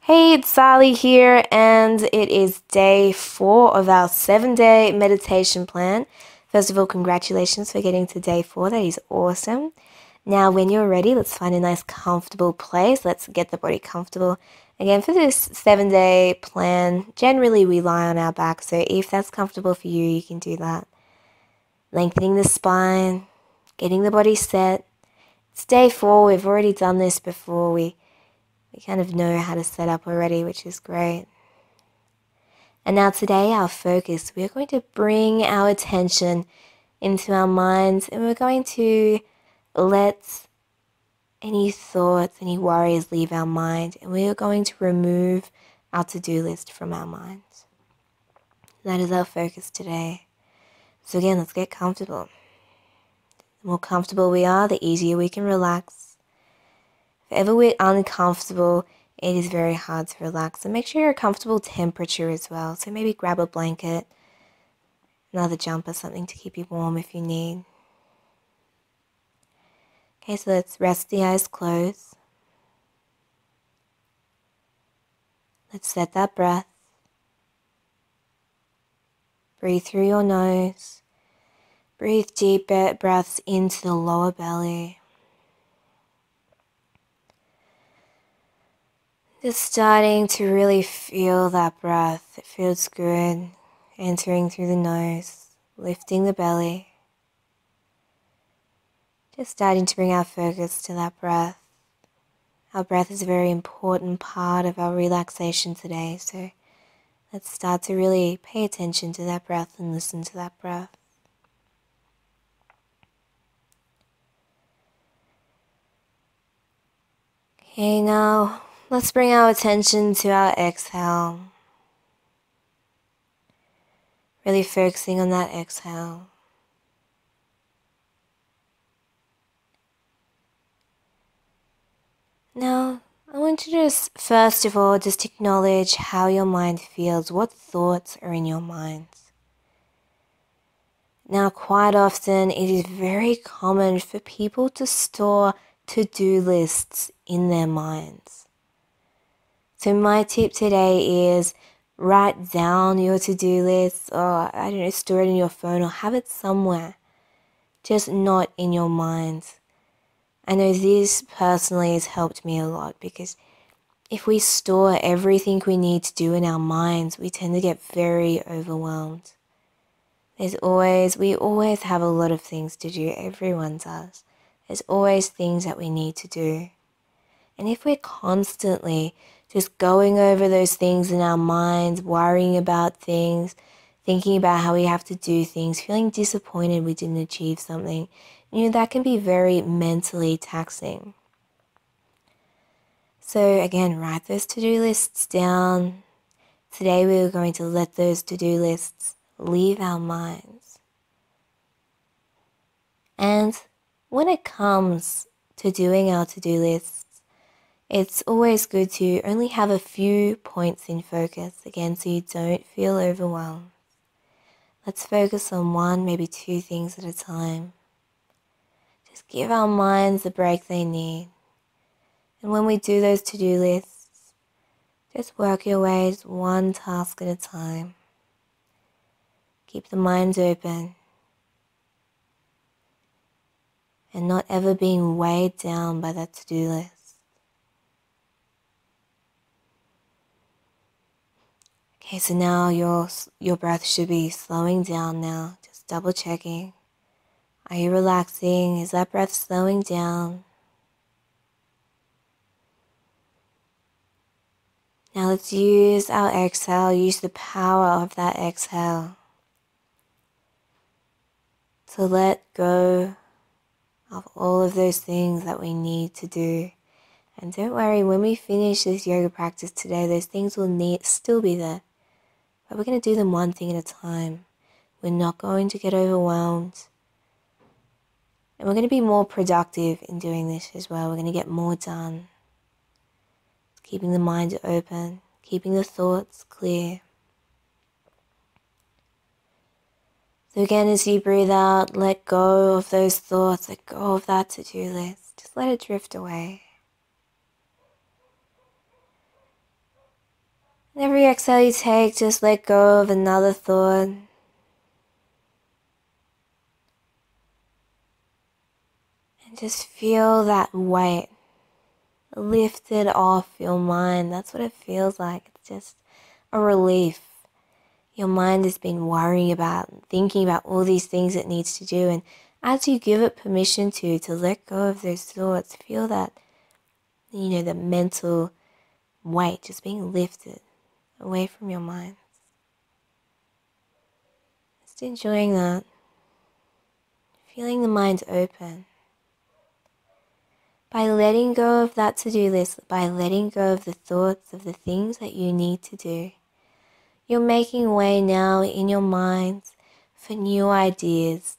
Hey, it's Sally here, and it is day 4 of our 7-day meditation plan. First of all, congratulations for getting to day 4. That is awesome. Now, when you're ready, let's find a nice comfortable place. Let's get the body comfortable. Again, for this 7-day plan, generally we lie on our back, so if that's comfortable for you, you can do that. Lengthening the spine, getting the body set. It's day 4. We've already done this before. We kind of know how to set up already, which is great. And now today, our focus, we're going to bring our attention into our minds, and we're going to let any thoughts, any worries leave our mind, and we are going to remove our to-do list from our minds. That is our focus today. So again, let's get comfortable. The more comfortable we are, the easier we can relax. If ever we're uncomfortable, it is very hard to relax. So make sure you're a comfortable temperature as well. So maybe grab a blanket, another jumper, something to keep you warm if you need. Okay, so let's rest the eyes closed. Let's set that breath. Breathe through your nose. Breathe deep breaths into the lower belly. Just starting to really feel that breath. It feels good. Entering through the nose, lifting the belly. Just starting to bring our focus to that breath. Our breath is a very important part of our relaxation today, so let's start to really pay attention to that breath and listen to that breath. Okay, now let's bring our attention to our exhale. Really focusing on that exhale. Now, I want you to just, first of all, just acknowledge how your mind feels, what thoughts are in your mind. Now, quite often, it is very common for people to store to-do lists in their minds. So my tip today is write down your to-do list, or I don't know, store it in your phone or have it somewhere, just not in your mind. I know this personally has helped me a lot, because if we store everything we need to do in our minds, we tend to get very overwhelmed. We always have a lot of things to do. Everyone does. There's always things that we need to do. And if we're constantly just going over those things in our minds, worrying about things, thinking about how we have to do things, feeling disappointed we didn't achieve something, that can be very mentally taxing. So again, write those to-do lists down. Today we are going to let those to-do lists leave our minds. And when it comes to doing our to-do lists, it's always good to only have a few points in focus, again, so you don't feel overwhelmed. Let's focus on 1, maybe 2 things at a time. Just give our minds the break they need. And when we do those to-do lists, just work your ways 1 task at a time. Keep the mind open. And not ever being weighed down by that to-do list. Okay, so now your breath should be slowing down now. Just double checking. Are you relaxing? Is that breath slowing down? Now let's use our exhale, use the power of that exhale to let go of all of those things that we need to do. And don't worry, when we finish this yoga practice today, those things will still be there. But we're going to do them 1 thing at a time. We're not going to get overwhelmed. And we're going to be more productive in doing this as well. We're going to get more done. Keeping the mind open, keeping the thoughts clear. So again, as you breathe out, let go of those thoughts, let go of that to-do list. Just let it drift away. And every exhale you take, just let go of another thought. And just feel that weight lifted off your mind. That's what it feels like. It's just a relief. Your mind has been worrying about and thinking about all these things it needs to do. And as you give it permission to let go of those thoughts, feel that, the mental weight just being lifted away from your mind. Just enjoying that. Feeling the mind open. By letting go of that to-do list, by letting go of the thoughts of the things that you need to do, you're making way now in your mind for new ideas,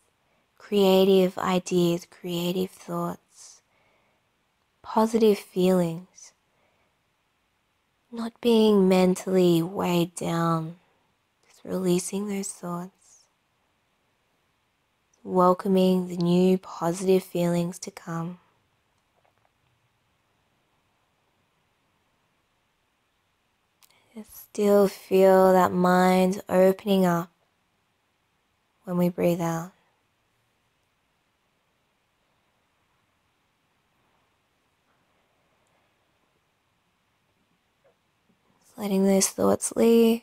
creative thoughts, positive feelings, not being mentally weighed down, just releasing those thoughts, welcoming the new positive feelings to come. Still feel that mind opening up when we breathe out. Just letting those thoughts leave.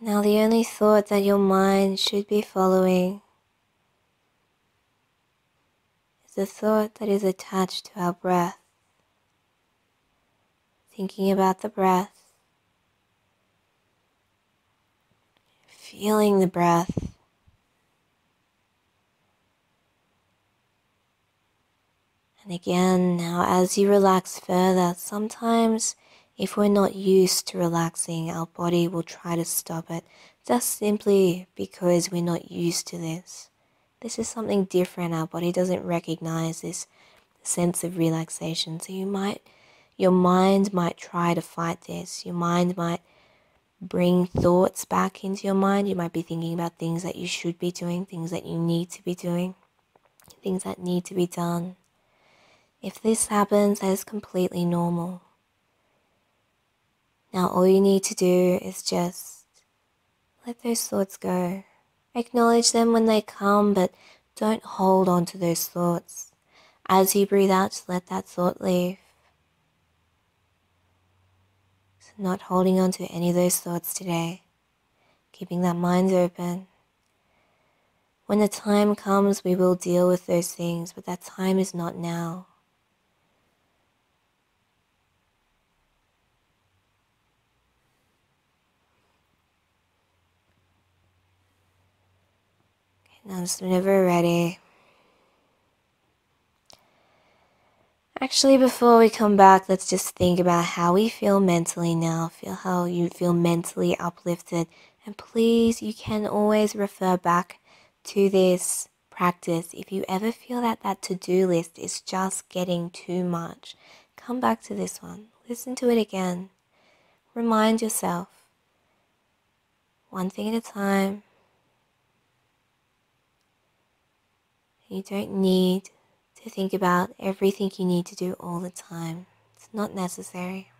Now the only thought that your mind should be following is the thought that is attached to our breath. Thinking about the breath, feeling the breath, and again, now as you relax further, sometimes if we're not used to relaxing, our body will try to stop it, just simply because we're not used to this. This is something different. Our body doesn't recognize this sense of relaxation. So your mind might try to fight this. Your mind might bring thoughts back into your mind. You might be thinking about things that you should be doing, things that you need to be doing, things that need to be done. If this happens, that is completely normal. Now all you need to do is just let those thoughts go. Acknowledge them when they come, but don't hold on to those thoughts. As you breathe out, just let that thought leave. So not holding on to any of those thoughts today. Keeping that mind open. When the time comes, we will deal with those things, but that time is not now. Okay, now just whenever we're ready. Actually, before we come back, let's just think about how we feel mentally now. Feel how you feel mentally uplifted. And please, you can always refer back to this practice. If you ever feel that that to-do list is just getting too much, come back to this one. Listen to it again. Remind yourself. One thing at a time. You don't need to think about everything you need to do all the time. It's not necessary.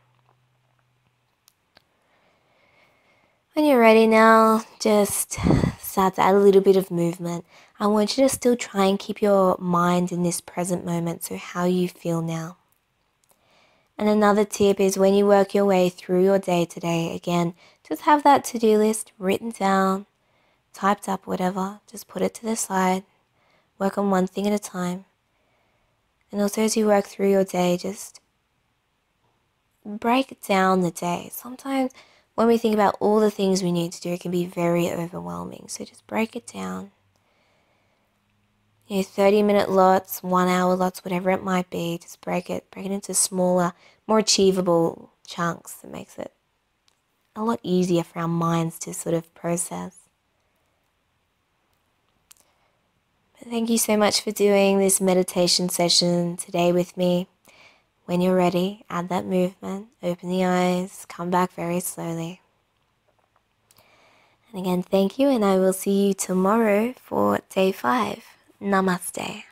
When you're ready now, just start to add a little bit of movement. I want you to still try and keep your mind in this present moment, so how you feel now. And another tip is when you work your way through your day today, again, just have that to-do list written down, typed up, whatever. Just put it to the side. Work on one thing at a time. And also as you work through your day, just break down the day. Sometimes when we think about all the things we need to do, it can be very overwhelming. So just break it down. 30-minute lots, 1-hour lots, whatever it might be. Just break it into smaller, more achievable chunks. It makes it a lot easier for our minds to sort of process. Thank you so much for doing this meditation session today with me. When you're ready, add that movement, open the eyes, come back very slowly. And again, thank you, and I will see you tomorrow for day 5. Namaste.